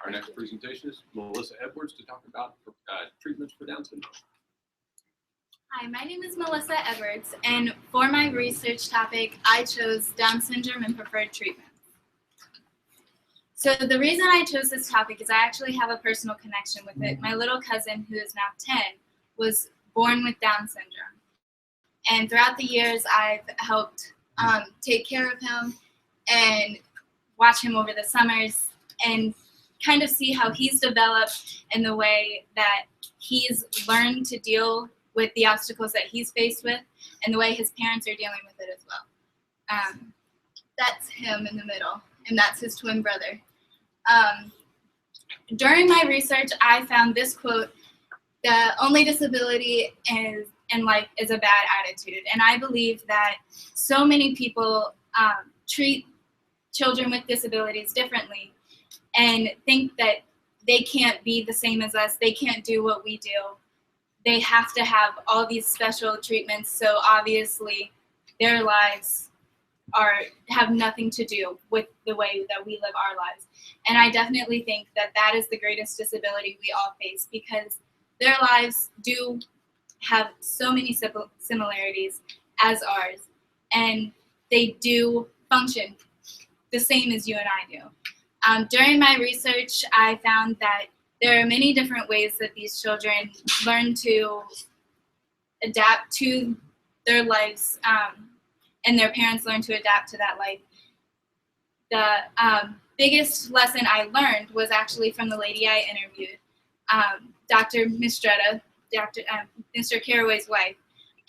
Our next presentation is Melissa Edwards to talk about treatments for Down syndrome. Hi, my name is Melissa Edwards, and for my research topic, I chose Down syndrome and preferred treatment. So the reason I chose this topic is I actually have a personal connection with it. My little cousin, who is now 10, was born with Down syndrome. And throughout the years, I've helped take care of him and watch him over the summers and kind of see how he's developed in the way that he's learned to deal with the obstacles that he's faced with and the way his parents are dealing with it as well. That's him in the middle, and that's his twin brother. During my research, I found this quote: "The only disability in life is a bad attitude." And I believe that so many people treat children with disabilities differently and think that they can't be the same as us, they can't do what we do. They have to have all these special treatments, so obviously their lives have nothing to do with the way that we live our lives. And I definitely think that that is the greatest disability we all face, because their lives do have so many similarities as ours, and they do function the same as you and I do. During my research, I found that there are many different ways that these children learn to adapt to their lives, and their parents learn to adapt to that life. The biggest lesson I learned was actually from the lady I interviewed, Dr. Mistretta, Mr. Caraway's wife.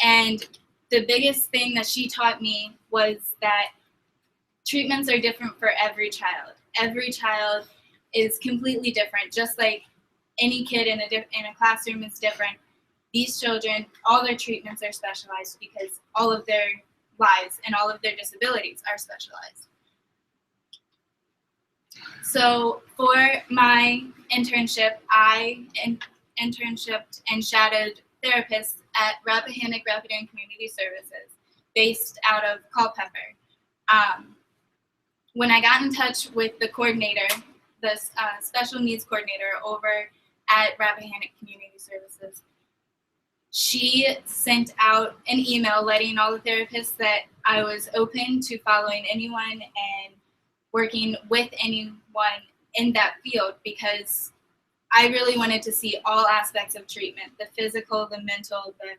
And the biggest thing that she taught me was that treatments are different for every child. Every child is completely different, just like any kid in a classroom is different. These children, all their treatments are specialized because all of their lives and all of their disabilities are specialized. So for my internship, I internshipped and shadowed therapists at Rappahannock Rapidan Community Services, based out of Culpeper. When I got in touch with the coordinator, the special needs coordinator over at Rappahannock Community Services, she sent out an email letting all the therapists that I was open to following anyone and working with anyone in that field, because I really wanted to see all aspects of treatment: the physical, the mental, the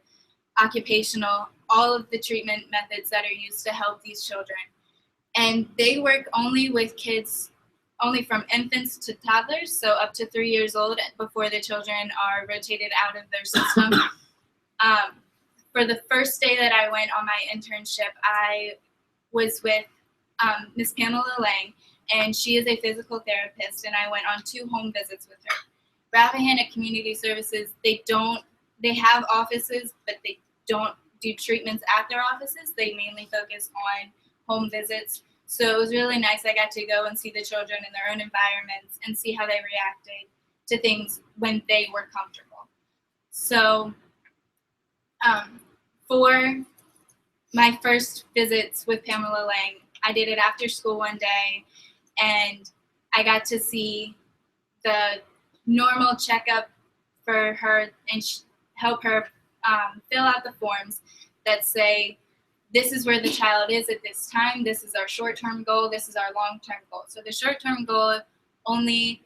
occupational, all of the treatment methods that are used to help these children. And they work only with kids, only from infants to toddlers, so up to 3 years old, before the children are rotated out of their system. For the first day that I went on my internship, I was with Miss Pamela Lang, and she is a physical therapist, and I went on 2 home visits with her. Rappahannock Community Services, they have offices, but they don't do treatments at their offices. They mainly focus on home visits. So it was really nice. I got to go and see the children in their own environments and see how they reacted to things when they were comfortable. So for my first visits with Pamela Lang, I did it after school one day, and I got to see the normal checkup for her and help her fill out the forms that say, this is where the child is at this time, this is our short-term goal, this is our long-term goal. So the short-term goal only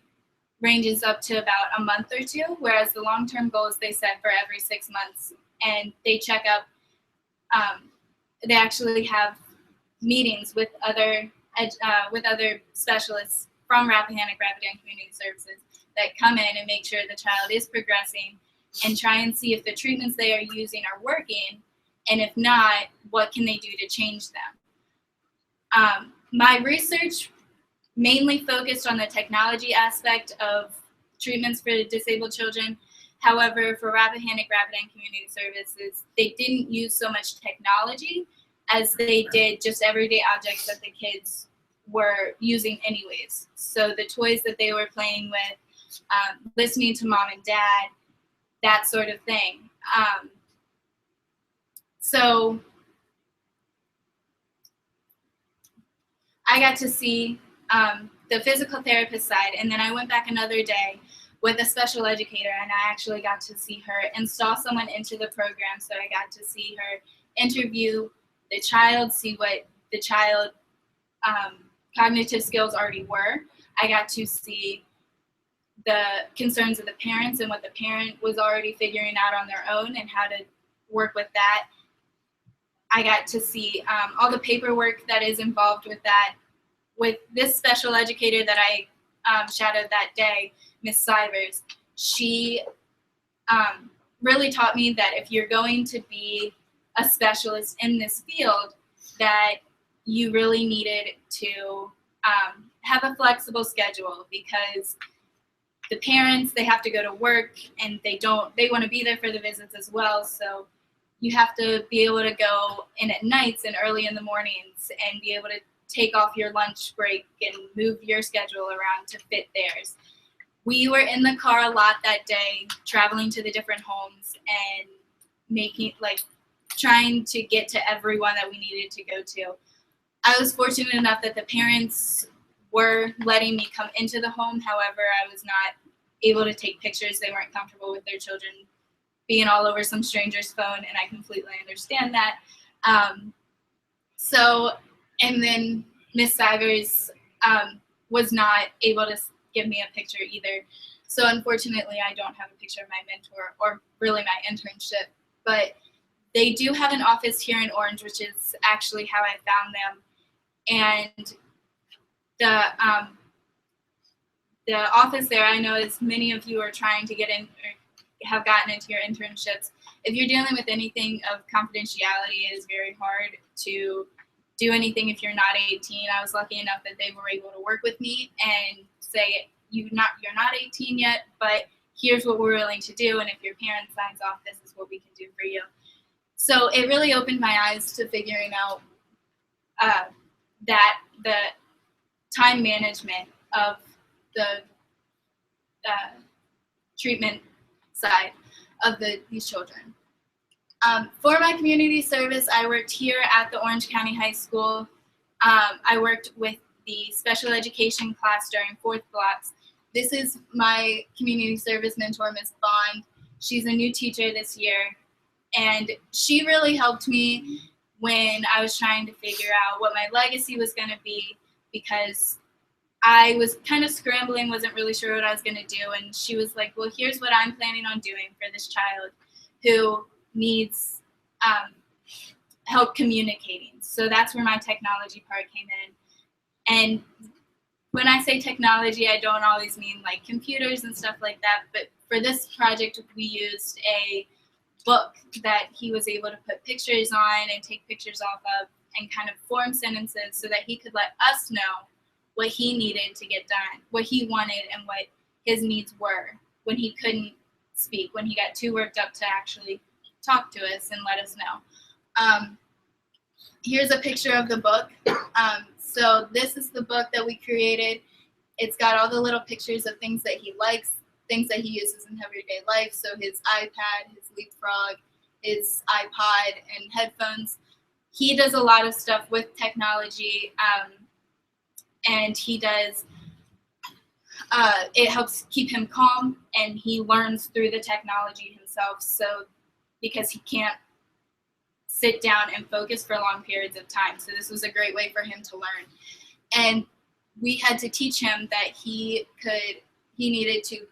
ranges up to about a month or 2, whereas the long-term goals they set for every 6 months. And they check up, they actually have meetings with other specialists from Rappahannock Rapidan Community Services that come in and make sure the child is progressing and try and see if the treatments they are using are working, and if not, what can they do to change them. My research mainly focused on the technology aspect of treatments for disabled children. However, for Rappahannock Rapidan Community Services, they didn't use so much technology as they did just everyday objects that the kids were using anyways. So the toys that they were playing with, listening to mom and dad, that sort of thing. So I got to see the physical therapist side. And then I went back another day with a special educator, and I actually got to see her install someone into the program. So I got to see her interview the child, see what the child cognitive skills already were. I got to see the concerns of the parents and what the parent was already figuring out on their own and how to work with that. I got to see all the paperwork that is involved with that. With this special educator that I shadowed that day, Miss Sivers, she really taught me that if you're going to be a specialist in this field, that you really needed to have a flexible schedule, because the parents, they have to go to work and they want to be there for the visits as well. So you have to be able to go in at nights and early in the mornings and be able to take off your lunch break and move your schedule around to fit theirs. We were in the car a lot that day, traveling to the different homes and trying to get to everyone that we needed to go to. I was fortunate enough that the parents were letting me come into the home. However, I was not able to take pictures. They weren't comfortable with their children being all over some stranger's phone, and I completely understand that. And then Miss Sivers was not able to give me a picture either. So unfortunately, I don't have a picture of my mentor or really my internship, but they do have an office here in Orange, which is actually how I found them. And the office there, I know as many of you are trying to get in or have gotten into your internships, if you're dealing with anything of confidentiality, it is very hard to do anything if you're not 18. I was lucky enough that they were able to work with me and say, you're not 18 yet, but here's what we're willing to do, and if your parent signs off, this is what we can do for you. So it really opened my eyes to figuring out that the time management of the treatment side of these children. For my community service, I worked here at the Orange County High School. I worked with the special education class during fourth blocks. This is my community service mentor, Ms. Bond. She's a new teacher this year, and she really helped me when I was trying to figure out what my legacy was going to be, because I was kind of scrambling, wasn't really sure what I was going to do, and she was like, well, here's what I'm planning on doing for this child who needs help communicating. So that's where my technology part came in. And when I say technology, I don't always mean like computers and stuff like that, but for this project, we used a book that he was able to put pictures on and take pictures off of and kind of form sentences so that he could let us know what he needed to get done, what he wanted and what his needs were when he couldn't speak, when he got too worked up to actually talk to us and let us know. Here's a picture of the book. So this is the book that we created. It's got all the little pictures of things that he likes, things that he uses in everyday life. So his iPad, his Leapfrog, his iPod, and headphones. He does a lot of stuff with technology, and he does, it helps keep him calm, and he learns through the technology himself. So because he can't sit down and focus for long periods of time. So this was a great way for him to learn. And we had to teach him that he needed to,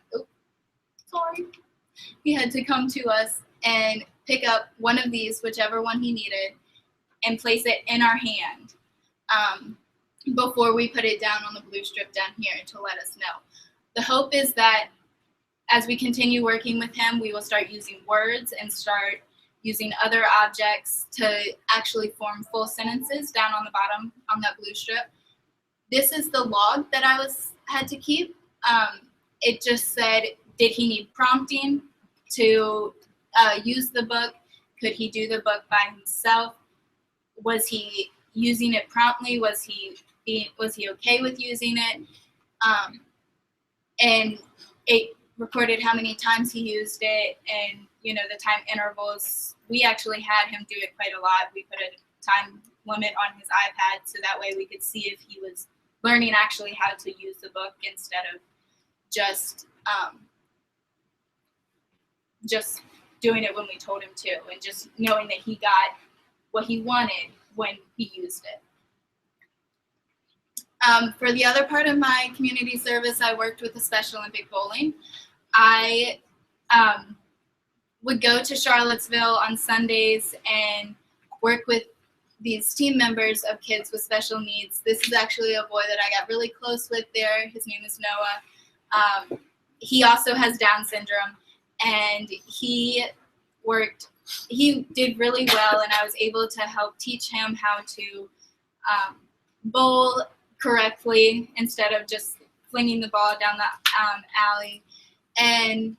he had to come to us and pick up one of these, whichever one he needed, and place it in our hand before we put it down on the blue strip down here to let us know. The hope is that as we continue working with him, we will start using words and start using other objects to actually form full sentences down on the bottom on that blue strip. This is the log that I had to keep. It just said, did he need prompting to use the book? Could he do the book by himself? Was he using it promptly? Was he okay with using it? And it recorded how many times he used it and, the time intervals. We actually had him do it quite a lot. We put a time limit on his iPad so that way we could see if he was learning actually how to use the book instead of just doing it when we told him to, and just knowing that he got what he wanted when he used it. For the other part of my community service, I worked with the Special Olympic Bowling. I would go to Charlottesville on Sundays and work with these team members of kids with special needs. This is actually a boy that I got really close with there. His name is Noah. He also has Down syndrome, and he did really well, and I was able to help teach him how to bowl correctly instead of just flinging the ball down the alley. And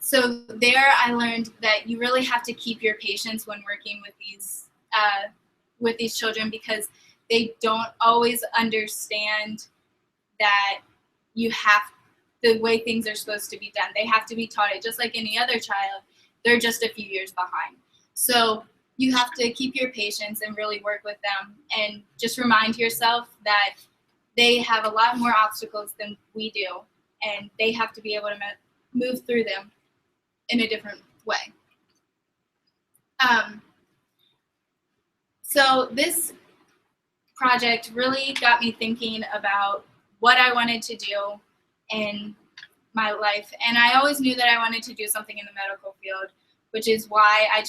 so there I learned that you really have to keep your patience when working with these children, because they don't always understand that the way things are supposed to be done. They have to be taught it just like any other child. They're just a few years behind. So you have to keep your patience and really work with them, and just remind yourself that they have a lot more obstacles than we do, and they have to be able to move through them in a different way. So this project really got me thinking about what I wanted to do in my life, and I always knew that I wanted to do something in the medical field, which is why I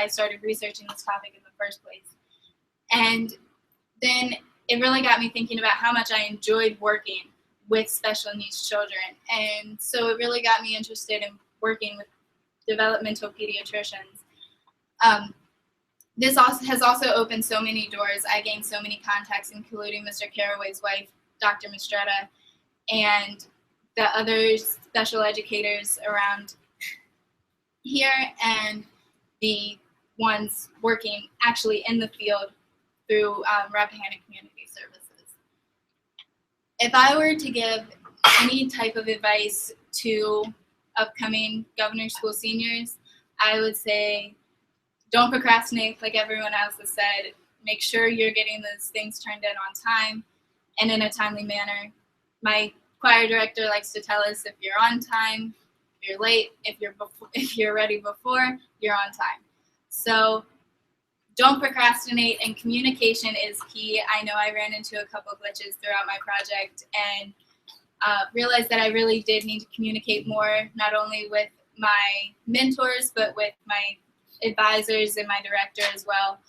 started researching this topic in the first place. And then it really got me thinking about how much I enjoyed working with special needs children, and so it really got me interested in working with developmental pediatricians. This has also opened so many doors. I gained so many contacts, including Mr. Caraway's wife, Dr. Mistretta, and the other special educators around here, and the ones working actually in the field through Rappahannock Community Services. If I were to give any type of advice to upcoming Governor School seniors, I would say don't procrastinate like everyone else has said. Make sure you're getting those things turned in on time and in a timely manner. My choir director likes to tell us, if you're on time, if you're late, if you're ready before, you're on time. So don't procrastinate, and communication is key. I know I ran into a couple glitches throughout my project, and realized that I really did need to communicate more, not only with my mentors, but with my advisors and my director as well.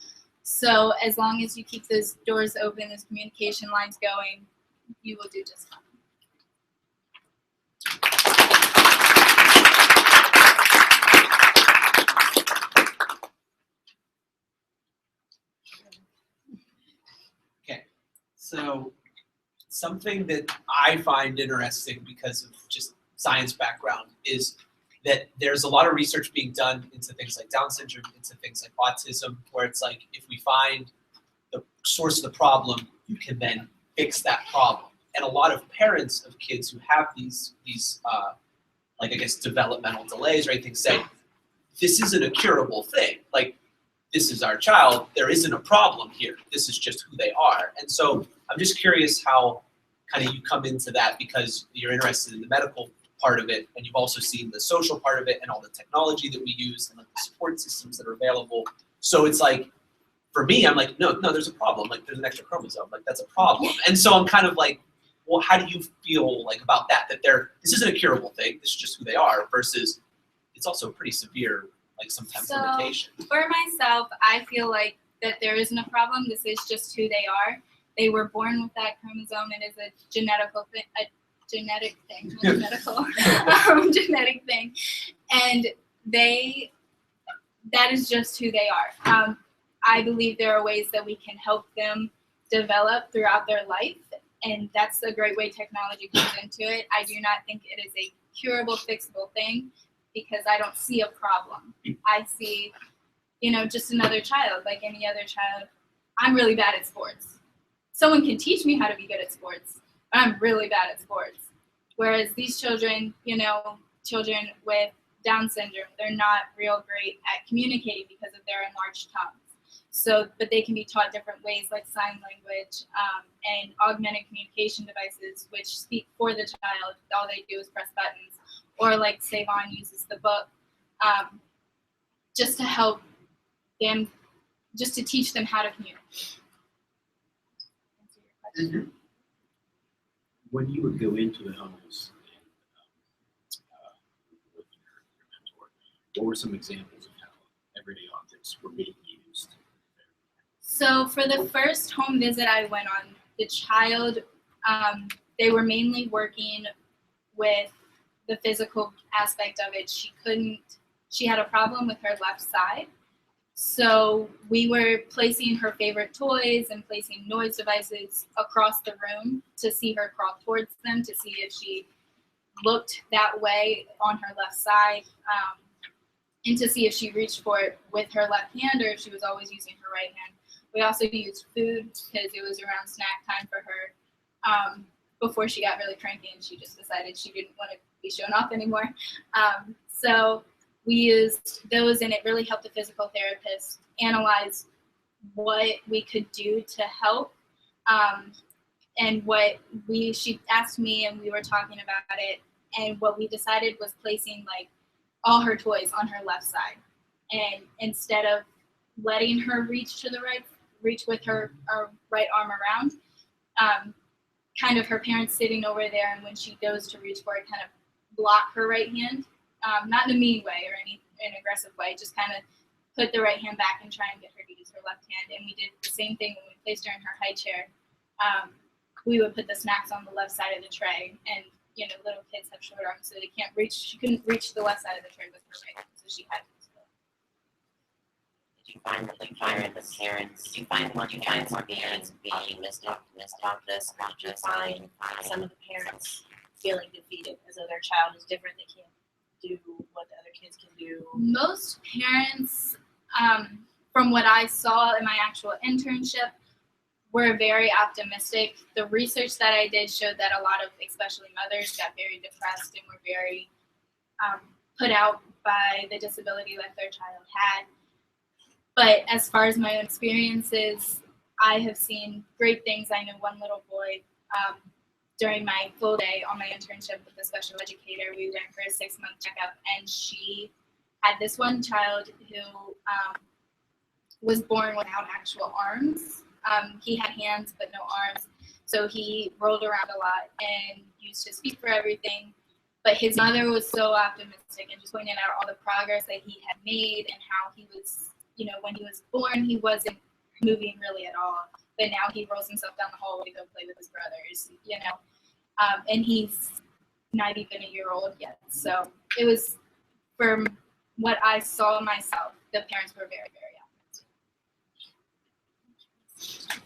So as long as you keep those doors open, those communication lines going, you will do just fine. Okay, so something that I find interesting because of just science background is that there's a lot of research being done into things like Down syndrome, into things like autism, where it's like, if we find the source of the problem, you can then fix that problem. And a lot of parents of kids who have these like, I guess, developmental delays or anything say, this isn't a curable thing. Like, this is our child. There isn't a problem here. This is just who they are. And so I'm just curious how kind of you come into that, because you're interested in the medical part of it, and you've also seen the social part of it and all the technology that we use and like the support systems that are available. So it's like, for me, I'm like, no, there's a problem. Like, there's an extra chromosome. Like, that's a problem. And so I'm kind of like, well, how do you feel like about that? That this isn't a curable thing. This is just who they are, versus it's also a pretty severe, like, sometimes limitation. For myself, I feel like that there isn't a problem. This is just who they are. They were born with that chromosome. It is a genetic thing, not medical, genetic thing, and that is just who they are. I believe there are ways that we can help them develop throughout their life, and that's a great way technology comes into it. I do not think it is a curable, fixable thing, because I don't see a problem. I see, just another child, like any other child. I'm really bad at sports. Someone can teach me how to be good at sports, but I'm really bad at sports. Whereas these children, children with Down syndrome, they're not real great at communicating because of their enlarged tongues. But they can be taught different ways, like sign language and augmented communication devices, which speak for the child. All they do is press buttons, or like Savon uses the book, just to help them, just to teach them how to communicate. Answer your question. When you would go into the homes and with your mentor, what were some examples of how everyday objects were being used? So for the first home visit I went on, the child, they were mainly working with the physical aspect of it. She had a problem with her left side. So we were placing her favorite toys and placing noise devices across the room to see her crawl towards them, to see if she looked that way on her left side, and to see if she reached for it with her left hand or if she was always using her right hand. We also used food because it was around snack time for her, before she got really cranky and she just decided she didn't want to be shown off anymore. So we used those, and it really helped the physical therapist analyze what we could do to help. And she asked me, and we were talking about it, and what we decided was placing like all her toys on her left side. And instead of letting her reach with her right arm around, kind of her parents sitting over there, and when she goes to reach for it, kind of block her right hand, not in a mean way or an aggressive way, just kind of put the right hand back and try and get her to use her left hand. And we did the same thing when we placed her in her high chair. We would put the snacks on the left side of the tray, and little kids have short arms, so they can't reach. She couldn't reach the left side of the tray with her right hand, so she had to use the left. Did you find that the parents, did you find more parents being optimistic about this, not just find Some of the parents feeling defeated as though their child is different, they can't do what the other kids can do. Most parents, from what I saw in my actual internship, were very optimistic. The research that I did showed that a lot of, especially mothers, got very depressed and were very put out by the disability that their child had. But as far as my own experiences, I have seen great things. I know one little boy, during my full day on my internship with the special educator, we went for a 6-month checkup, and she had this one child who was born without actual arms. He had hands but no arms, so he rolled around a lot and used his feet for everything. But his mother was so optimistic and just pointed out all the progress that he had made and how he was, when he was born, he wasn't moving really at all. But now he rolls himself down the hallway to go play with his brothers, and he's not even a year old yet. So it was, from what I saw myself, the parents were very, very optimistic.